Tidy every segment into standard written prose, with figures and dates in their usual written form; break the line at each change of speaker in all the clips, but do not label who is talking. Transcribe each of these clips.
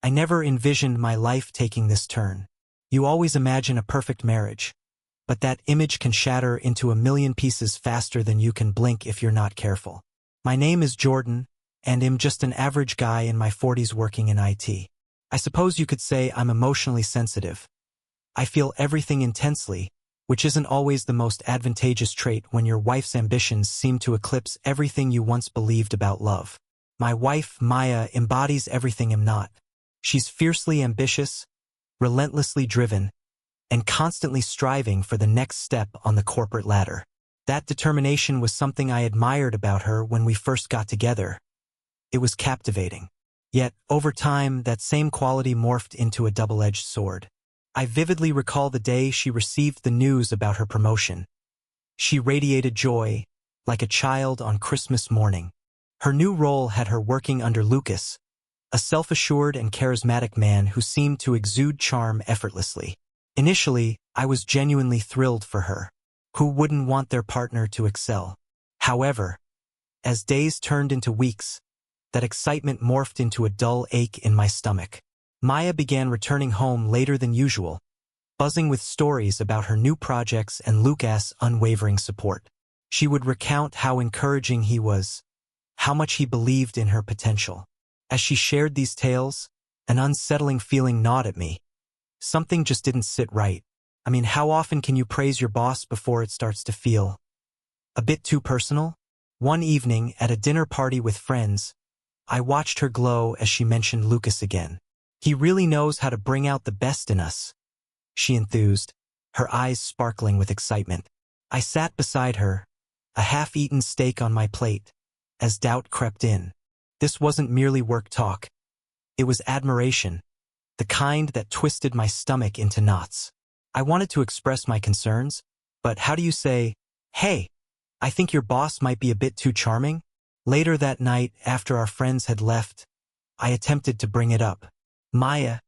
I never envisioned my life taking this turn. You always imagine a perfect marriage, but that image can shatter into a million pieces faster than you can blink if you're not careful. My name is Jordan, and I'm just an average guy in my 40s working in IT. I suppose you could say I'm emotionally sensitive. I feel everything intensely, which isn't always the most advantageous trait when your wife's ambitions seem to eclipse everything you once believed about love. My wife, Maya, embodies everything I'm not. She's fiercely ambitious, relentlessly driven, and constantly striving for the next step on the corporate ladder. That determination was something I admired about her when we first got together. It was captivating. Yet, over time, that same quality morphed into a double-edged sword. I vividly recall the day she received the news about her promotion. She radiated joy, like a child on Christmas morning. Her new role had her working under Lucas, a self-assured and charismatic man who seemed to exude charm effortlessly. Initially, I was genuinely thrilled for her. Who wouldn't want their partner to excel? However, as days turned into weeks, that excitement morphed into a dull ache in my stomach. Maya began returning home later than usual, buzzing with stories about her new projects and Lucas' unwavering support. She would recount how encouraging he was, how much he believed in her potential. As she shared these tales, an unsettling feeling gnawed at me. Something just didn't sit right. I mean, how often can you praise your boss before it starts to feel a bit too personal? One evening, at a dinner party with friends, I watched her glow as she mentioned Lucas again. He really knows how to bring out the best in us, she enthused, her eyes sparkling with excitement. I sat beside her, a half-eaten steak on my plate, as doubt crept in. This wasn't merely work talk. It was admiration, the kind that twisted my stomach into knots. I wanted to express my concerns, but how do you say, "Hey, I think your boss might be a bit too charming"? Later that night, after our friends had left, I attempted to bring it up. "Maya,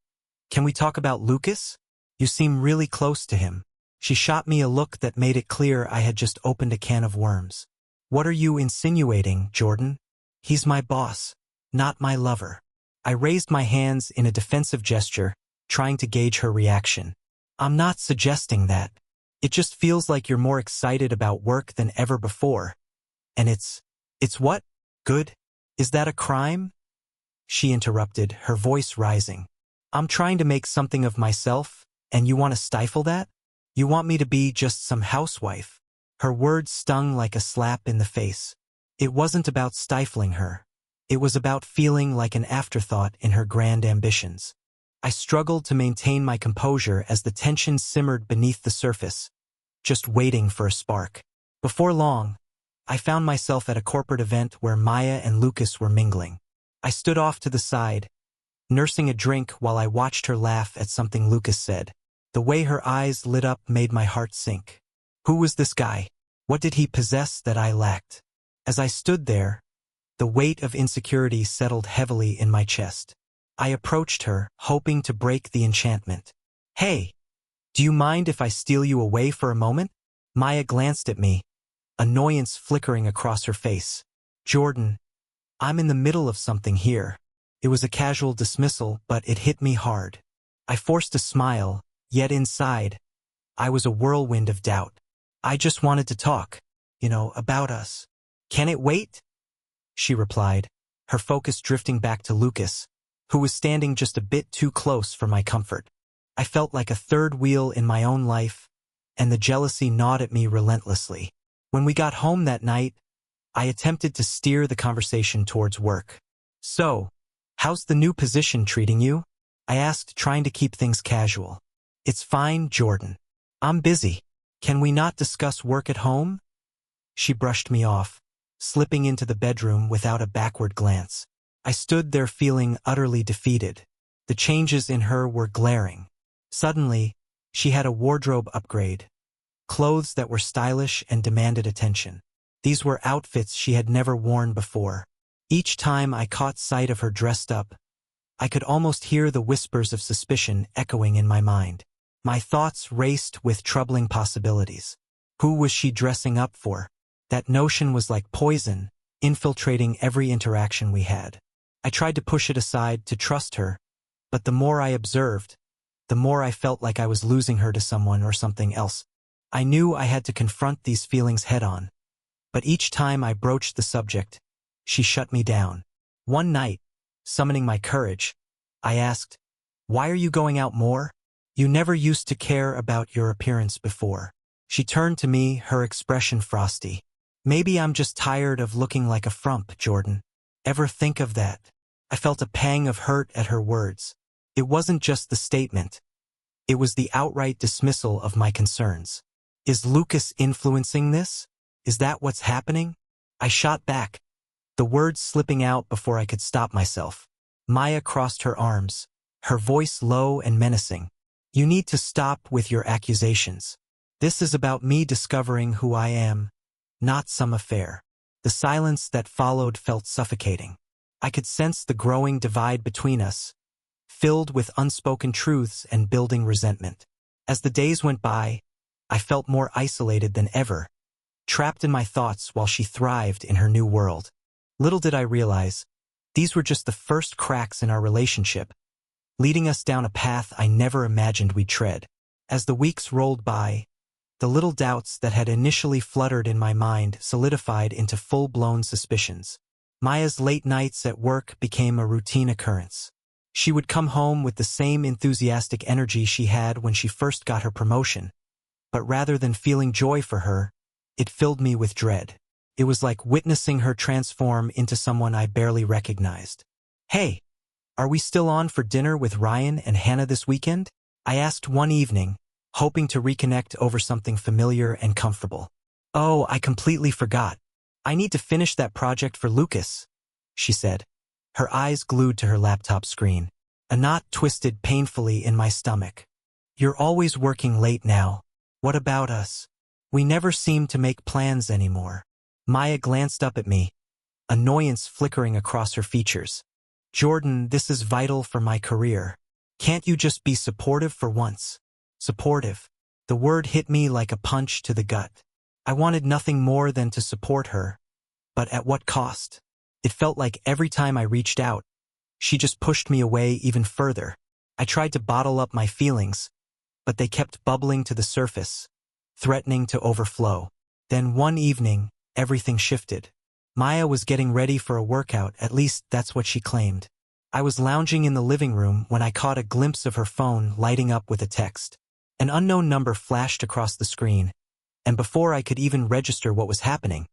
can we talk about Lucas? You seem really close to him." She shot me a look that made it clear I had just opened a can of worms. "What are you insinuating, Jordan? He's my boss, not my lover." I raised my hands in a defensive gesture, trying to gauge her reaction. "I'm not suggesting that. It just feels like you're more excited about work than ever before. And it's what? Good? Is that a crime?" She interrupted, her voice rising. "I'm trying to make something of myself, and you want to stifle that? You want me to be just some housewife?" Her words stung like a slap in the face. It wasn't about stifling her. It was about feeling like an afterthought in her grand ambitions. I struggled to maintain my composure as the tension simmered beneath the surface, just waiting for a spark. Before long, I found myself at a corporate event where Maya and Lucas were mingling. I stood off to the side, nursing a drink while I watched her laugh at something Lucas said. The way her eyes lit up made my heart sink. Who was this guy? What did he possess that I lacked? As I stood there, the weight of insecurity settled heavily in my chest. I approached her, hoping to break the enchantment. "Hey, do you mind if I steal you away for a moment?" Maya glanced at me, annoyance flickering across her face. "Jordan, I'm in the middle of something here." It was a casual dismissal, but it hit me hard. I forced a smile, yet inside, I was a whirlwind of doubt. "I just wanted to talk, about us." "Can it wait?" she replied, her focus drifting back to Lucas, who was standing just a bit too close for my comfort. I felt like a third wheel in my own life, and the jealousy gnawed at me relentlessly. When we got home that night, I attempted to steer the conversation towards work. "So, how's the new position treating you?" I asked, trying to keep things casual. "It's fine, Jordan. I'm busy. Can we not discuss work at home?" She brushed me off, slipping into the bedroom without a backward glance. I stood there feeling utterly defeated. The changes in her were glaring. Suddenly, she had a wardrobe upgrade. Clothes that were stylish and demanded attention. These were outfits she had never worn before. Each time I caught sight of her dressed up, I could almost hear the whispers of suspicion echoing in my mind. My thoughts raced with troubling possibilities. Who was she dressing up for? That notion was like poison, infiltrating every interaction we had. I tried to push it aside, to trust her, But the more I observed, the more I felt like I was losing her to someone or something else. I knew I had to confront these feelings head-on. But each time I broached the subject, she shut me down. One night, summoning my courage, I asked, "Why are you going out more? You never used to care about your appearance before." She turned to me, her expression frosty. "Maybe I'm just tired of looking like a frump, Jordan. Ever think of that?" I felt a pang of hurt at her words. It wasn't just the statement. It was the outright dismissal of my concerns. Is Lucas influencing this? Is that what's happening? I shot back, the words slipping out before I could stop myself. Maya crossed her arms, her voice low and menacing. "You need to stop with your accusations. This is about me discovering who I am, not some affair." The silence that followed felt suffocating. I could sense the growing divide between us, filled with unspoken truths and building resentment. As the days went by, I felt more isolated than ever, trapped in my thoughts while she thrived in her new world. Little did I realize, these were just the first cracks in our relationship, leading us down a path I never imagined we'd tread. As the weeks rolled by, the little doubts that had initially fluttered in my mind solidified into full-blown suspicions. Maya's late nights at work became a routine occurrence. She would come home with the same enthusiastic energy she had when she first got her promotion, but rather than feeling joy for her, it filled me with dread. It was like witnessing her transform into someone I barely recognized. "Hey, are we still on for dinner with Ryan and Hannah this weekend?" I asked one evening, hoping to reconnect over something familiar and comfortable. "Oh, I completely forgot. I need to finish that project for Lucas," she said, her eyes glued to her laptop screen. A knot twisted painfully in my stomach. "You're always working late now. What about us? We never seem to make plans anymore." Maya glanced up at me, annoyance flickering across her features. "Jordan, this is vital for my career. Can't you just be supportive for once?" Supportive. The word hit me like a punch to the gut. I wanted nothing more than to support her, but at what cost? It felt like every time I reached out, she just pushed me away even further. I tried to bottle up my feelings, but they kept bubbling to the surface, threatening to overflow. Then one evening, everything shifted. Maya was getting ready for a workout, at least that's what she claimed. I was lounging in the living room when I caught a glimpse of her phone lighting up with a text. An unknown number flashed across the screen, and before I could even register what was happening,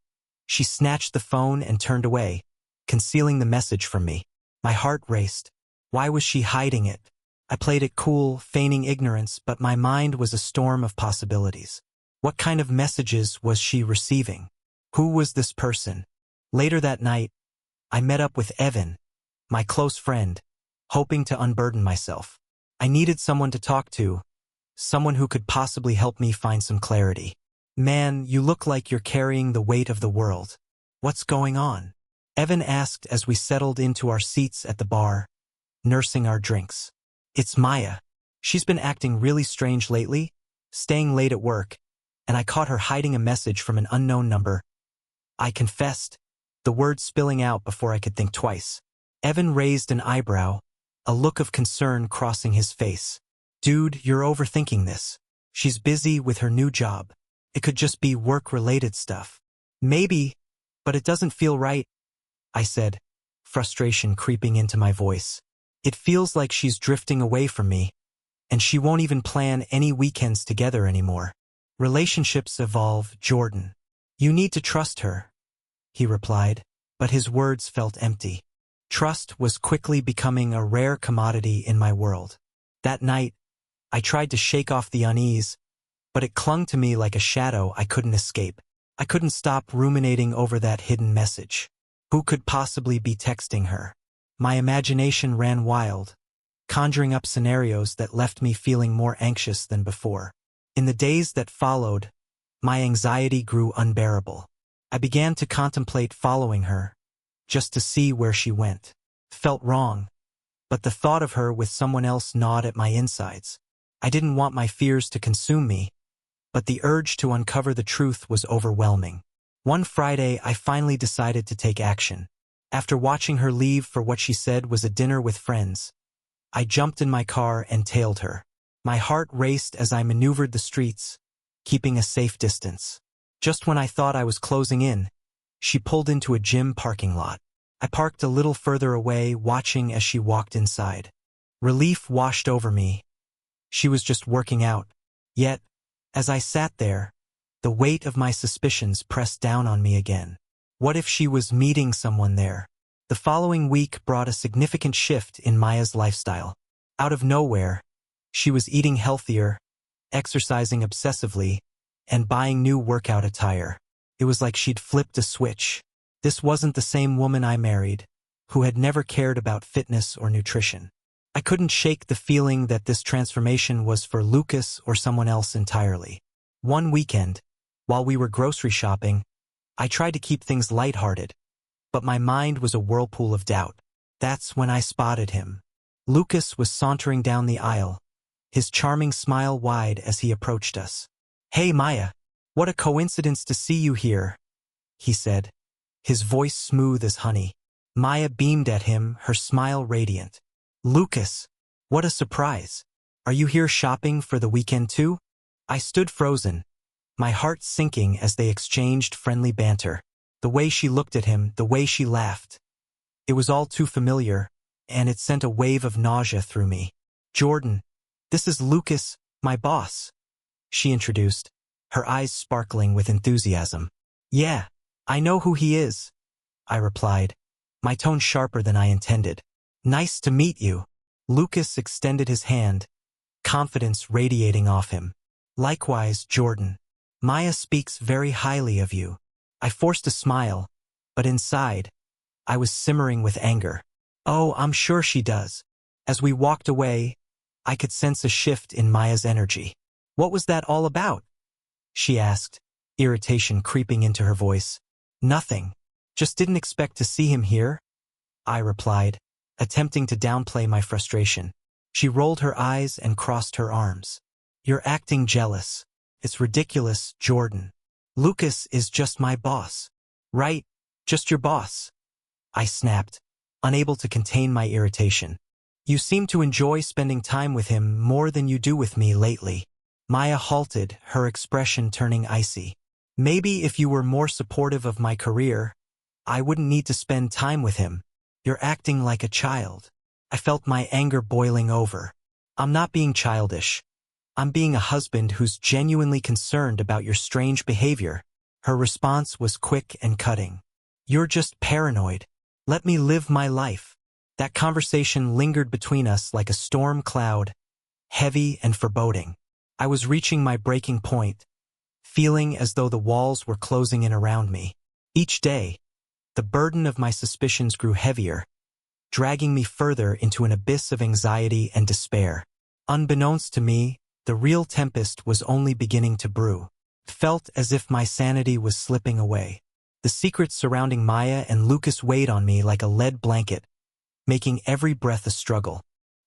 she snatched the phone and turned away, concealing the message from me. My heart raced. Why was she hiding it? I played it cool, feigning ignorance, but my mind was a storm of possibilities. What kind of messages was she receiving? Who was this person? Later that night, I met up with Evan, my close friend, hoping to unburden myself. I needed someone to talk to, someone who could possibly help me find some clarity. "Man, you look like you're carrying the weight of the world. What's going on?" Evan asked as we settled into our seats at the bar, nursing our drinks. "It's Maya. She's been acting really strange lately, staying late at work, and I caught her hiding a message from an unknown number." I confessed, the words spilling out before I could think twice. Evan raised an eyebrow, a look of concern crossing his face. "Dude, you're overthinking this. She's busy with her new job. It could just be work-related stuff." "Maybe, but it doesn't feel right," I said, frustration creeping into my voice. "It feels like she's drifting away from me, and she won't even plan any weekends together anymore." "Relationships evolve, Jordan. You need to trust her," he replied, but his words felt empty. Trust was quickly becoming a rare commodity in my world. That night, I tried to shake off the unease, but it clung to me like a shadow I couldn't escape. I couldn't stop ruminating over that hidden message. Who could possibly be texting her? My imagination ran wild, conjuring up scenarios that left me feeling more anxious than before. In the days that followed, my anxiety grew unbearable. I began to contemplate following her, just to see where she went. Felt wrong, but the thought of her with someone else gnawed at my insides. I didn't want my fears to consume me, but the urge to uncover the truth was overwhelming. One Friday, I finally decided to take action. After watching her leave for what she said was a dinner with friends, I jumped in my car and tailed her. My heart raced as I maneuvered the streets, keeping a safe distance. Just when I thought I was closing in, she pulled into a gym parking lot. I parked a little further away, watching as she walked inside. Relief washed over me. She was just working out. Yet, as I sat there, the weight of my suspicions pressed down on me again. What if she was meeting someone there? The following week brought a significant shift in Maya's lifestyle. Out of nowhere, she was eating healthier, exercising obsessively, and buying new workout attire. It was like she'd flipped a switch. This wasn't the same woman I married, who had never cared about fitness or nutrition. I couldn't shake the feeling that this transformation was for Lucas or someone else entirely. One weekend, while we were grocery shopping, I tried to keep things lighthearted, but my mind was a whirlpool of doubt. That's when I spotted him. Lucas was sauntering down the aisle, his charming smile wide as he approached us. "Hey Maya, what a coincidence to see you here," he said, his voice smooth as honey. Maya beamed at him, her smile radiant. "Lucas, what a surprise. Are you here shopping for the weekend too?" I stood frozen, my heart sinking as they exchanged friendly banter. The way she looked at him, the way she laughed. It was all too familiar, and it sent a wave of nausea through me. "Jordan, this is Lucas, my boss," she introduced, her eyes sparkling with enthusiasm. "Yeah, I know who he is," I replied, my tone sharper than I intended. "Nice to meet you." Lucas extended his hand, confidence radiating off him. "Likewise, Jordan. Maya speaks very highly of you." I forced a smile, but inside, I was simmering with anger. "Oh, I'm sure she does." As we walked away, I could sense a shift in Maya's energy. "What was that all about?" she asked, irritation creeping into her voice. "Nothing. Just didn't expect to see him here," I replied, attempting to downplay my frustration. She rolled her eyes and crossed her arms. "You're acting jealous. It's ridiculous, Jordan. Lucas is just my boss." "Right, just your boss," I snapped, unable to contain my irritation. "You seem to enjoy spending time with him more than you do with me lately." Maya halted, her expression turning icy. "Maybe if you were more supportive of my career, I wouldn't need to spend time with him. You're acting like a child." I felt my anger boiling over. "I'm not being childish. I'm being a husband who's genuinely concerned about your strange behavior." Her response was quick and cutting. "You're just paranoid. Let me live my life." That conversation lingered between us like a storm cloud, heavy and foreboding. I was reaching my breaking point, feeling as though the walls were closing in around me. Each day, the burden of my suspicions grew heavier, dragging me further into an abyss of anxiety and despair. Unbeknownst to me, the real tempest was only beginning to brew. It felt as if my sanity was slipping away. The secrets surrounding Maya and Lucas weighed on me like a lead blanket, making every breath a struggle.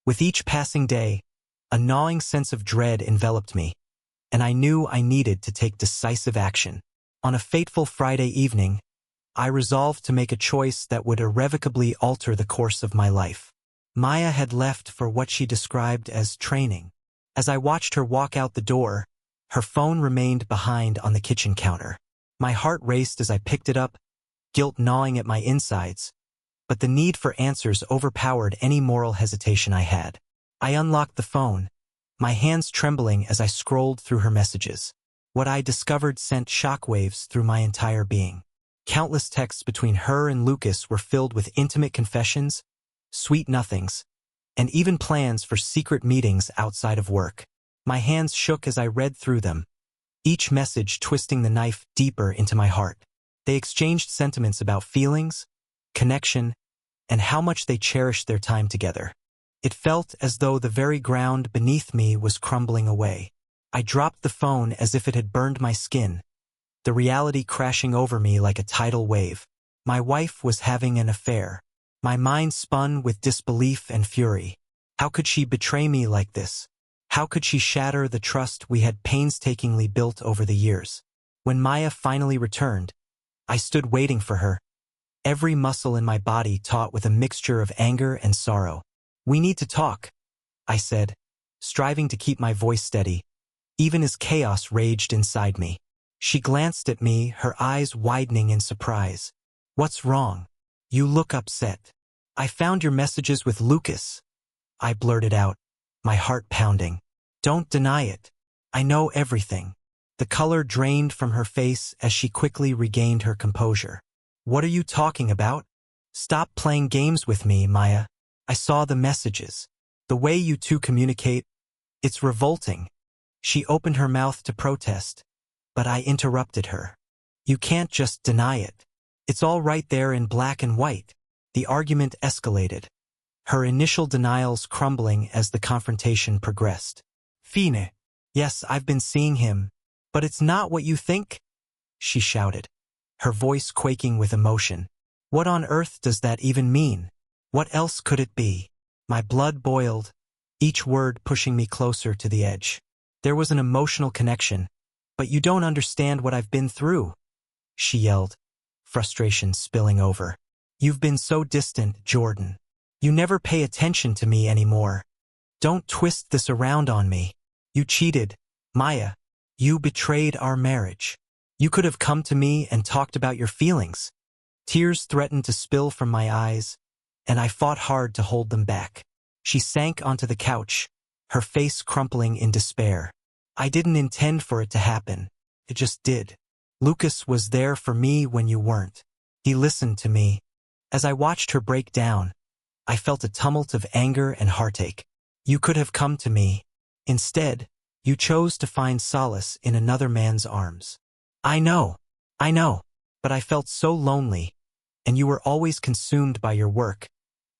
With each passing day, a gnawing sense of dread enveloped me, and I knew I needed to take decisive action. On a fateful Friday evening, I resolved to make a choice that would irrevocably alter the course of my life. Maya had left for what she described as training. As I watched her walk out the door, her phone remained behind on the kitchen counter. My heart raced as I picked it up, guilt gnawing at my insides, but the need for answers overpowered any moral hesitation I had. I unlocked the phone, my hands trembling as I scrolled through her messages. What I discovered sent shockwaves through my entire being. Countless texts between her and Lucas were filled with intimate confessions, sweet nothings, and even plans for secret meetings outside of work. My hands shook as I read through them, each message twisting the knife deeper into my heart. They exchanged sentiments about feelings, connection, and how much they cherished their time together. It felt as though the very ground beneath me was crumbling away. I dropped the phone as if it had burned my skin, the reality crashing over me like a tidal wave. My wife was having an affair. My mind spun with disbelief and fury. How could she betray me like this? How could she shatter the trust we had painstakingly built over the years? When Maya finally returned, I stood waiting for her, every muscle in my body taut with a mixture of anger and sorrow. We need to talk, I said, striving to keep my voice steady, even as chaos raged inside me. She glanced at me, her eyes widening in surprise. What's wrong? You look upset. I found your messages with Lucas, I blurted out, my heart pounding. Don't deny it. I know everything. The color drained from her face as she quickly regained her composure. What are you talking about? Stop playing games with me, Maya. I saw the messages. The way you two communicate, it's revolting. She opened her mouth to protest, but I interrupted her. You can't just deny it. It's all right there in black and white. The argument escalated, her initial denials crumbling as the confrontation progressed. Fine. Yes, I've been seeing him, but it's not what you think, she shouted, her voice quaking with emotion. What on earth does that even mean? What else could it be? My blood boiled, each word pushing me closer to the edge. There was an emotional connection, but you don't understand what I've been through, she yelled, frustration spilling over. You've been so distant, Jordan. You never pay attention to me anymore. Don't twist this around on me. You cheated, Maya. You betrayed our marriage. You could have come to me and talked about your feelings. Tears threatened to spill from my eyes, and I fought hard to hold them back. She sank onto the couch, her face crumpling in despair. I didn't intend for it to happen. It just did. Lucas was there for me when you weren't. He listened to me. As I watched her break down, I felt a tumult of anger and heartache. You could have come to me. Instead, you chose to find solace in another man's arms. I know, but I felt so lonely, and you were always consumed by your work,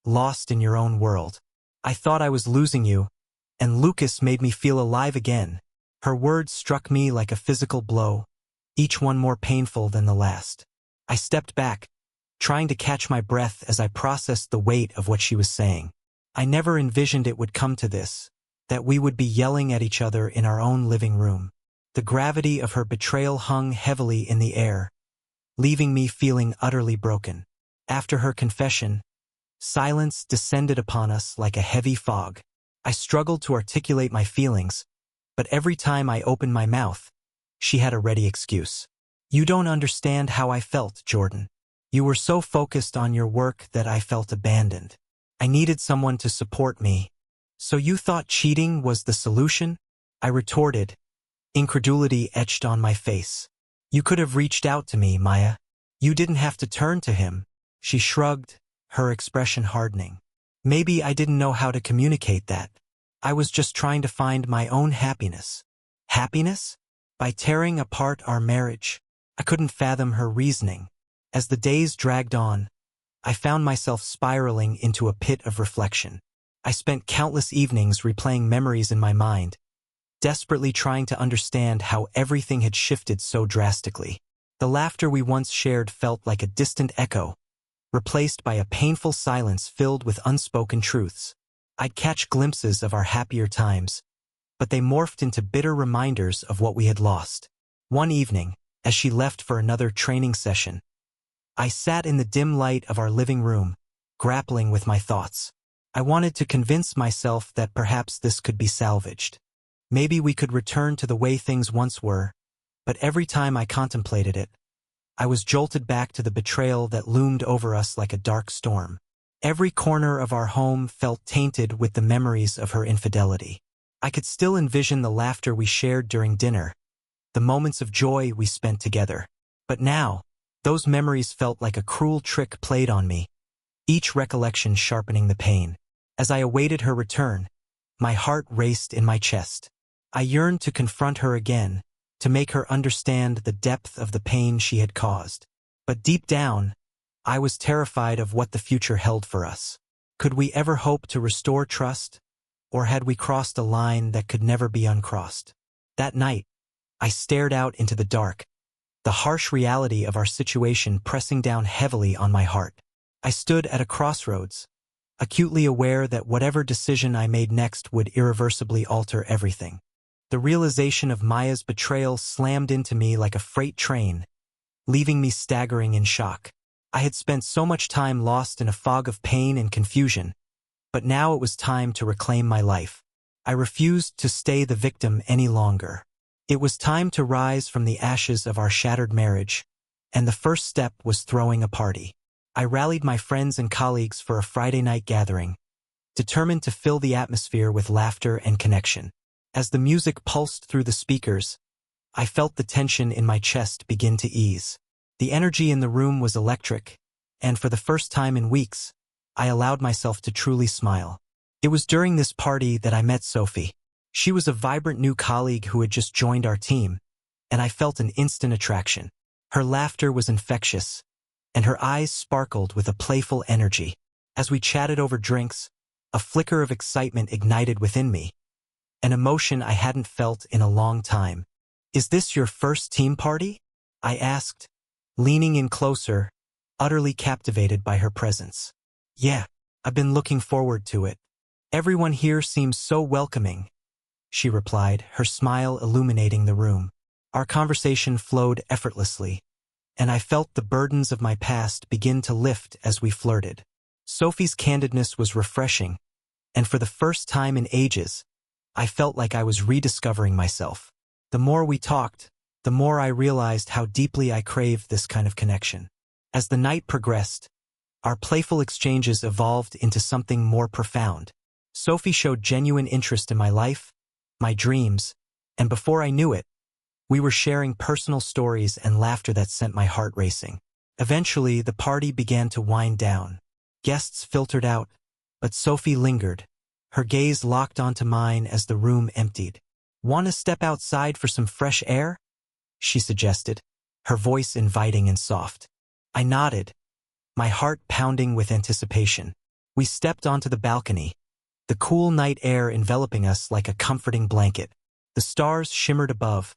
lost in your own world. I thought I was losing you, and Lucas made me feel alive again. Her words struck me like a physical blow, each one more painful than the last. I stepped back, trying to catch my breath as I processed the weight of what she was saying. I never envisioned it would come to this, that we would be yelling at each other in our own living room. The gravity of her betrayal hung heavily in the air, leaving me feeling utterly broken. After her confession, silence descended upon us like a heavy fog. I struggled to articulate my feelings, but every time I opened my mouth, she had a ready excuse. You don't understand how I felt, Jordan. You were so focused on your work that I felt abandoned. I needed someone to support me. So you thought cheating was the solution? I retorted, incredulity etched on my face. You could have reached out to me, Maya. You didn't have to turn to him. She shrugged, her expression hardening. Maybe I didn't know how to communicate that. I was just trying to find my own happiness. Happiness? By tearing apart our marriage. I couldn't fathom her reasoning. As the days dragged on, I found myself spiraling into a pit of reflection. I spent countless evenings replaying memories in my mind, desperately trying to understand how everything had shifted so drastically. The laughter we once shared felt like a distant echo, replaced by a painful silence filled with unspoken truths. I'd catch glimpses of our happier times, but they morphed into bitter reminders of what we had lost. One evening, as she left for another training session, I sat in the dim light of our living room, grappling with my thoughts. I wanted to convince myself that perhaps this could be salvaged. Maybe we could return to the way things once were, but every time I contemplated it, I was jolted back to the betrayal that loomed over us like a dark storm. Every corner of our home felt tainted with the memories of her infidelity. I could still envision the laughter we shared during dinner, the moments of joy we spent together. But now, those memories felt like a cruel trick played on me, each recollection sharpening the pain. As I awaited her return, my heart raced in my chest. I yearned to confront her again, to make her understand the depth of the pain she had caused. But deep down, I was terrified of what the future held for us. Could we ever hope to restore trust, or had we crossed a line that could never be uncrossed? That night, I stared out into the dark, the harsh reality of our situation pressing down heavily on my heart. I stood at a crossroads, acutely aware that whatever decision I made next would irreversibly alter everything. The realization of Maya's betrayal slammed into me like a freight train, leaving me staggering in shock. I had spent so much time lost in a fog of pain and confusion, But now it was time to reclaim my life. I refused to stay the victim any longer. It was time to rise from the ashes of our shattered marriage, and the first step was throwing a party. I rallied my friends and colleagues for a Friday night gathering, determined to fill the atmosphere with laughter and connection. As the music pulsed through the speakers, I felt the tension in my chest begin to ease. The energy in the room was electric, and for the first time in weeks, I allowed myself to truly smile. It was during this party that I met Sophie. She was a vibrant new colleague who had just joined our team, and I felt an instant attraction. Her laughter was infectious, and her eyes sparkled with a playful energy. As we chatted over drinks, a flicker of excitement ignited within me, an emotion I hadn't felt in a long time. "Is this your first team party?" I asked, leaning in closer, utterly captivated by her presence. "Yeah, I've been looking forward to it. Everyone here seems so welcoming," she replied, her smile illuminating the room. Our conversation flowed effortlessly, and I felt the burdens of my past begin to lift as we flirted. Sophie's candidness was refreshing, and for the first time in ages, I felt like I was rediscovering myself. The more we talked, the more I realized how deeply I craved this kind of connection. As the night progressed, our playful exchanges evolved into something more profound. Sophie showed genuine interest in my life, my dreams, and before I knew it, we were sharing personal stories and laughter that sent my heart racing. Eventually, the party began to wind down. Guests filtered out, but Sophie lingered, her gaze locked onto mine as the room emptied. "Want to step outside for some fresh air?" she suggested, her voice inviting and soft. I nodded, my heart pounding with anticipation. We stepped onto the balcony, the cool night air enveloping us like a comforting blanket. The stars shimmered above,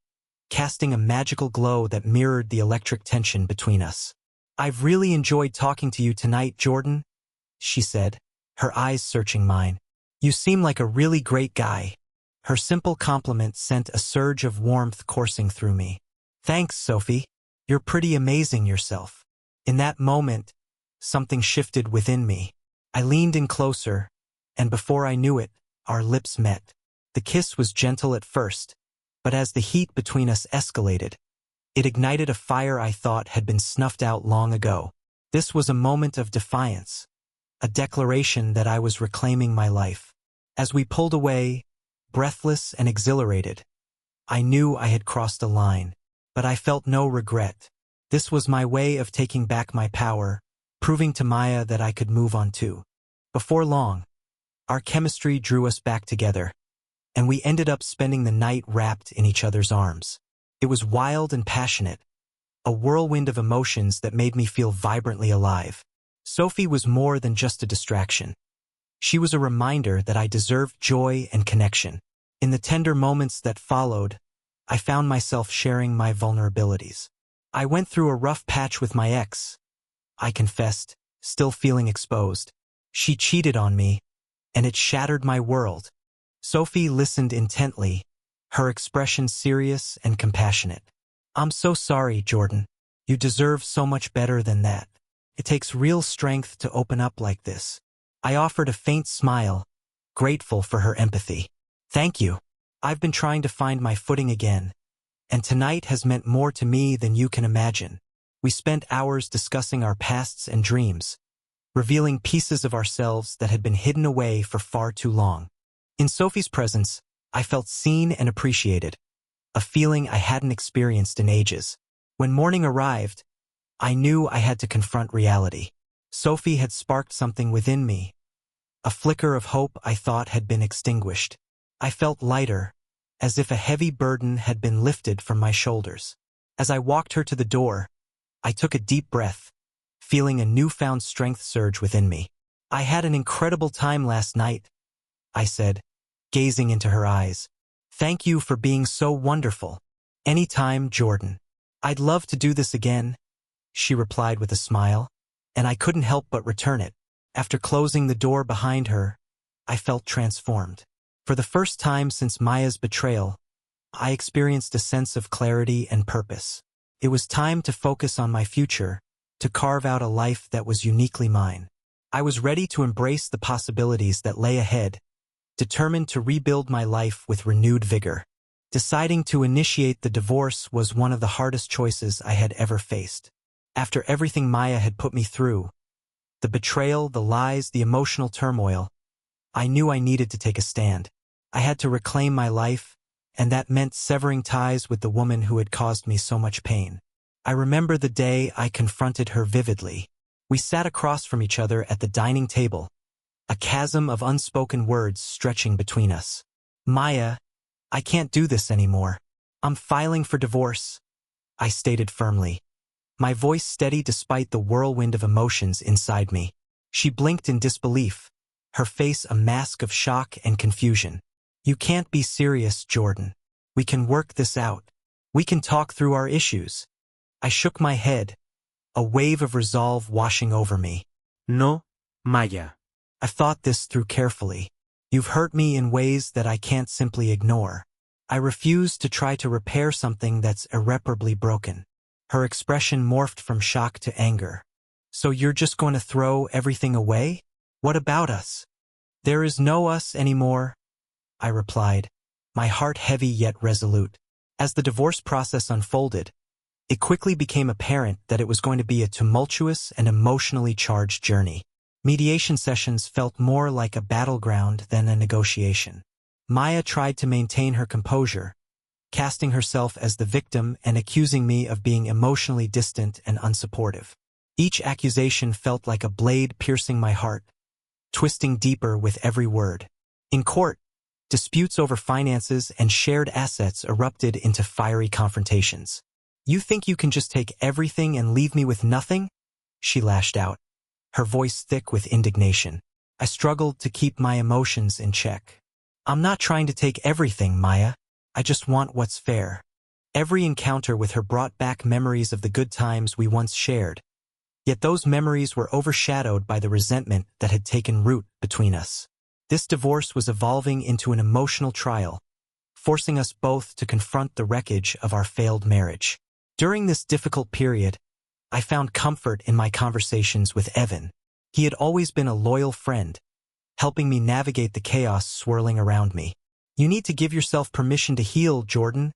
casting a magical glow that mirrored the electric tension between us. "I've really enjoyed talking to you tonight, Jordan," she said, her eyes searching mine. "You seem like a really great guy." Her simple compliment sent a surge of warmth coursing through me. "Thanks, Sophie. You're pretty amazing yourself." In that moment, something shifted within me. I leaned in closer, and before I knew it, our lips met. The kiss was gentle at first, but as the heat between us escalated, it ignited a fire I thought had been snuffed out long ago. This was a moment of defiance, a declaration that I was reclaiming my life. As we pulled away, breathless and exhilarated, I knew I had crossed a line, but I felt no regret. This was my way of taking back my power, proving to Maya that I could move on too. Before long, our chemistry drew us back together, and we ended up spending the night wrapped in each other's arms. It was wild and passionate, a whirlwind of emotions that made me feel vibrantly alive. Sophie was more than just a distraction. She was a reminder that I deserved joy and connection. In the tender moments that followed, I found myself sharing my vulnerabilities. "I went through a rough patch with my ex," I confessed, still feeling exposed. "She cheated on me, and it shattered my world." Sophie listened intently, her expression serious and compassionate. "I'm so sorry, Jordan. You deserve so much better than that. It takes real strength to open up like this." I offered a faint smile, grateful for her empathy. "Thank you. I've been trying to find my footing again, and tonight has meant more to me than you can imagine." We spent hours discussing our pasts and dreams, revealing pieces of ourselves that had been hidden away for far too long. In Sophie's presence, I felt seen and appreciated, a feeling I hadn't experienced in ages. When morning arrived, I knew I had to confront reality. Sophie had sparked something within me, a flicker of hope I thought had been extinguished. I felt lighter, as if a heavy burden had been lifted from my shoulders. As I walked her to the door, I took a deep breath, feeling a newfound strength surge within me. "I had an incredible time last night," I said, gazing into her eyes. "Thank you for being so wonderful." "Anytime, Jordan. I'd love to do this again," she replied with a smile, and I couldn't help but return it. After closing the door behind her, I felt transformed. For the first time since Maya's betrayal, I experienced a sense of clarity and purpose. It was time to focus on my future, to carve out a life that was uniquely mine. I was ready to embrace the possibilities that lay ahead, determined to rebuild my life with renewed vigor. Deciding to initiate the divorce was one of the hardest choices I had ever faced. After everything Maya had put me through, the betrayal, the lies, the emotional turmoil, I knew I needed to take a stand. I had to reclaim my life, and that meant severing ties with the woman who had caused me so much pain. I remember the day I confronted her vividly. We sat across from each other at the dining table, a chasm of unspoken words stretching between us. "Maya, I can't do this anymore. I'm filing for divorce," I stated firmly, my voice steady despite the whirlwind of emotions inside me. She blinked in disbelief, her face a mask of shock and confusion. "You can't be serious, Jordan. We can work this out. We can talk through our issues." I shook my head, a wave of resolve washing over me.
No, Maya.
I've thought this through carefully. You've hurt me in ways that I can't simply ignore. I refuse to try to repair something that's irreparably broken. Her expression morphed from shock to anger. "So you're just going to throw everything away? What about us?" "There is no us anymore," I replied, my heart heavy yet resolute. As the divorce process unfolded, it quickly became apparent that it was going to be a tumultuous and emotionally charged journey. Mediation sessions felt more like a battleground than a negotiation. Maya tried to maintain her composure, casting herself as the victim and accusing me of being emotionally distant and unsupportive. Each accusation felt like a blade piercing my heart, twisting deeper with every word. In court, disputes over finances and shared assets erupted into fiery confrontations. "You think you can just take everything and leave me with nothing?" she lashed out, her voice thick with indignation. I struggled to keep my emotions in check. "I'm not trying to take everything, Maya. I just want what's fair." Every encounter with her brought back memories of the good times we once shared, yet those memories were overshadowed by the resentment that had taken root between us. This divorce was evolving into an emotional trial, forcing us both to confront the wreckage of our failed marriage. During this difficult period, I found comfort in my conversations with Evan. He had always been a loyal friend, helping me navigate the chaos swirling around me. "You need to give yourself permission to heal, Jordan,"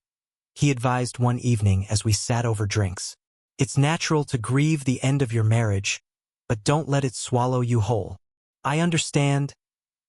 he advised one evening as we sat over drinks. "It's natural to grieve the end of your marriage, but don't let it swallow you whole." "I understand,"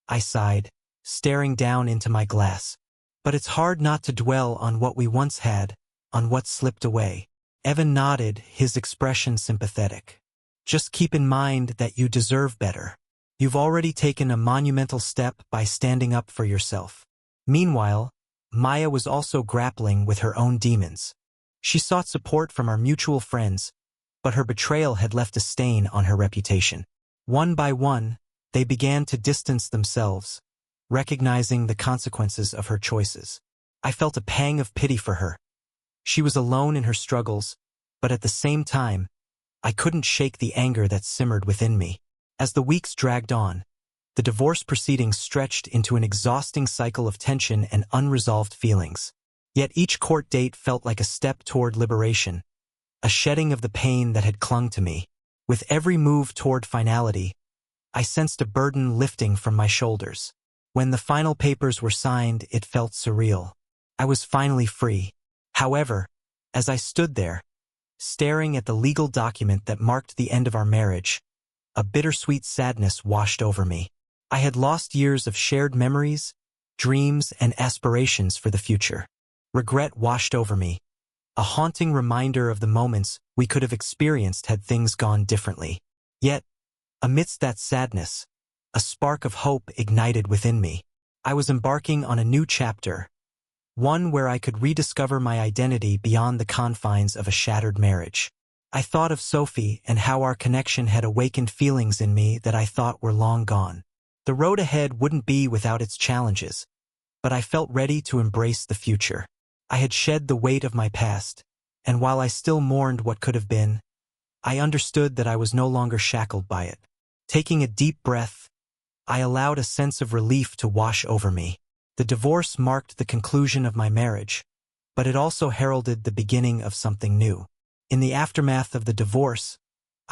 I sighed, staring down into my glass. "But it's hard not to dwell on what we once had, on what slipped away." Evan nodded, his expression sympathetic. "Just keep in mind that you deserve better. You've already taken a monumental step by standing up for yourself." Meanwhile, Maya was also grappling with her own demons. She sought support from our mutual friends, but her betrayal had left a stain on her reputation. One by one, they began to distance themselves, recognizing the consequences of her choices. I felt a pang of pity for her. She was alone in her struggles, but at the same time, I couldn't shake the anger that simmered within me. As the weeks dragged on, the divorce proceedings stretched into an exhausting cycle of tension and unresolved feelings. Yet each court date felt like a step toward liberation, a shedding of the pain that had clung to me. With every move toward finality, I sensed a burden lifting from my shoulders. When the final papers were signed, it felt surreal. I was finally free. However, as I stood there, staring at the legal document that marked the end of our marriage, a bittersweet sadness washed over me. I had lost years of shared memories, dreams, and aspirations for the future. Regret washed over me, a haunting reminder of the moments we could have experienced had things gone differently. Yet, amidst that sadness, a spark of hope ignited within me. I was embarking on a new chapter, one where I could rediscover my identity beyond the confines of a shattered marriage. I thought of Sophie and how our connection had awakened feelings in me that I thought were long gone. The road ahead wouldn't be without its challenges, but I felt ready to embrace the future. I had shed the weight of my past, and while I still mourned what could have been, I understood that I was no longer shackled by it. Taking a deep breath, I allowed a sense of relief to wash over me. The divorce marked the conclusion of my marriage, but it also heralded the beginning of something new. In the aftermath of the divorce,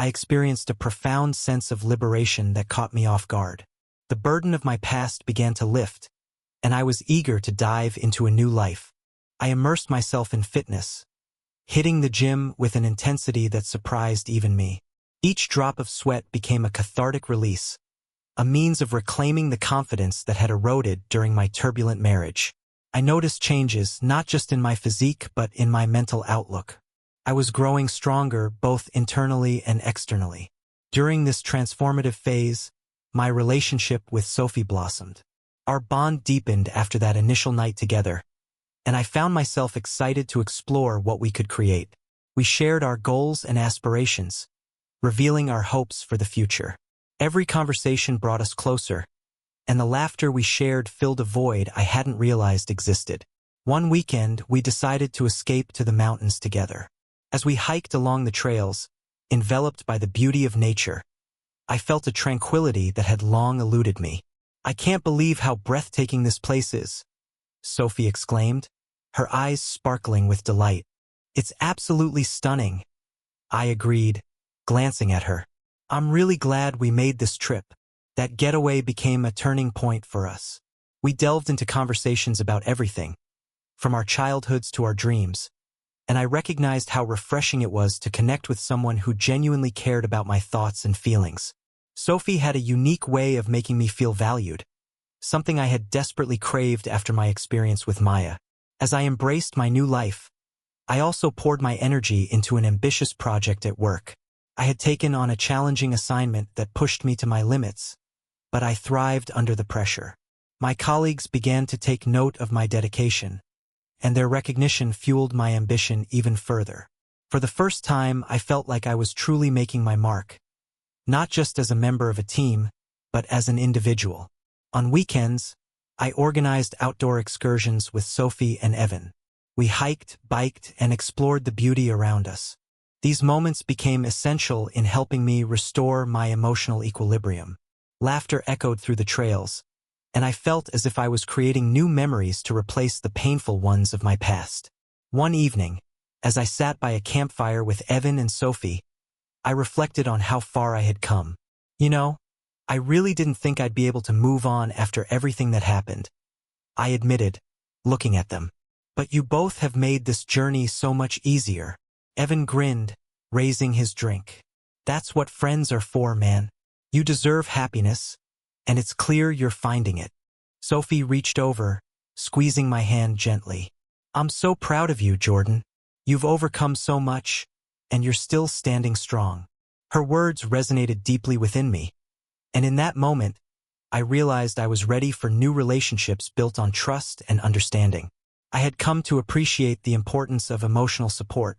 I experienced a profound sense of liberation that caught me off guard. The burden of my past began to lift, and I was eager to dive into a new life. I immersed myself in fitness, hitting the gym with an intensity that surprised even me. Each drop of sweat became a cathartic release, a means of reclaiming the confidence that had eroded during my turbulent marriage. I noticed changes not just in my physique but in my mental outlook. I was growing stronger both internally and externally. During this transformative phase, my relationship with Sophie blossomed. Our bond deepened after that initial night together, and I found myself excited to explore what we could create. We shared our goals and aspirations, revealing our hopes for the future. Every conversation brought us closer, and the laughter we shared filled a void I hadn't realized existed. One weekend, we decided to escape to the mountains together. As we hiked along the trails, enveloped by the beauty of nature, I felt a tranquility that had long eluded me. "I can't believe how breathtaking this place is," Sophie exclaimed, her eyes sparkling with delight. "It's absolutely stunning," I agreed, glancing at her. "I'm really glad we made this trip." That getaway became a turning point for us. We delved into conversations about everything, from our childhoods to our dreams, and I recognized how refreshing it was to connect with someone who genuinely cared about my thoughts and feelings. Sophie had a unique way of making me feel valued, something I had desperately craved after my experience with Maya. As I embraced my new life, I also poured my energy into an ambitious project at work. I had taken on a challenging assignment that pushed me to my limits, but I thrived under the pressure. My colleagues began to take note of my dedication, and their recognition fueled my ambition even further. For the first time, I felt like I was truly making my mark, not just as a member of a team, but as an individual. On weekends, I organized outdoor excursions with Sophie and Evan. We hiked, biked, and explored the beauty around us. These moments became essential in helping me restore my emotional equilibrium. Laughter echoed through the trails, and I felt as if I was creating new memories to replace the painful ones of my past. One evening, as I sat by a campfire with Evan and Sophie, I reflected on how far I had come. "You know, I really didn't think I'd be able to move on after everything that happened," I admitted, looking at them. "But you both have made this journey so much easier." Evan grinned, raising his drink. "That's what friends are for, man. You deserve happiness, and it's clear you're finding it." Sophie reached over, squeezing my hand gently. "I'm so proud of you, Jordan. You've overcome so much, and you're still standing strong." Her words resonated deeply within me, and in that moment, I realized I was ready for new relationships built on trust and understanding. I had come to appreciate the importance of emotional support,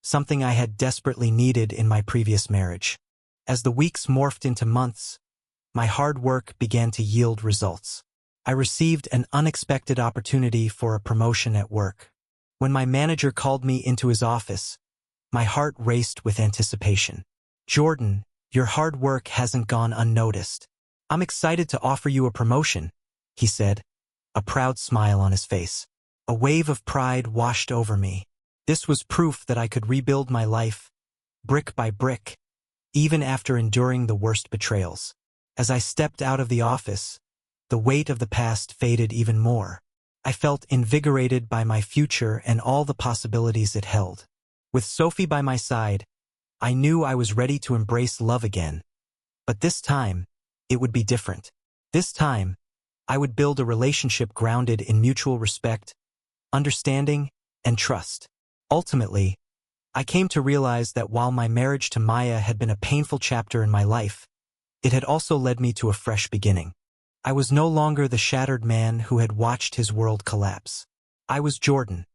something I had desperately needed in my previous marriage. As the weeks morphed into months, my hard work began to yield results. I received an unexpected opportunity for a promotion at work. When my manager called me into his office, my heart raced with anticipation. "Jordan, your hard work hasn't gone unnoticed. I'm excited to offer you a promotion," he said, a proud smile on his face. A wave of pride washed over me. This was proof that I could rebuild my life, brick by brick, even after enduring the worst betrayals. As I stepped out of the office, the weight of the past faded even more. I felt invigorated by my future and all the possibilities it held. With Sophie by my side, I knew I was ready to embrace love again. But this time, it would be different. This time, I would build a relationship grounded in mutual respect, understanding, and trust. Ultimately, I came to realize that while my marriage to Maya had been a painful chapter in my life, it had also led me to a fresh beginning. I was no longer the shattered man who had watched his world collapse. I was Jordan,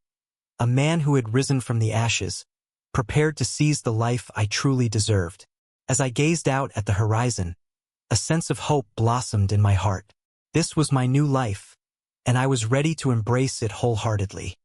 a man who had risen from the ashes, prepared to seize the life I truly deserved. As I gazed out at the horizon, a sense of hope blossomed in my heart. This was my new life, and I was ready to embrace it wholeheartedly.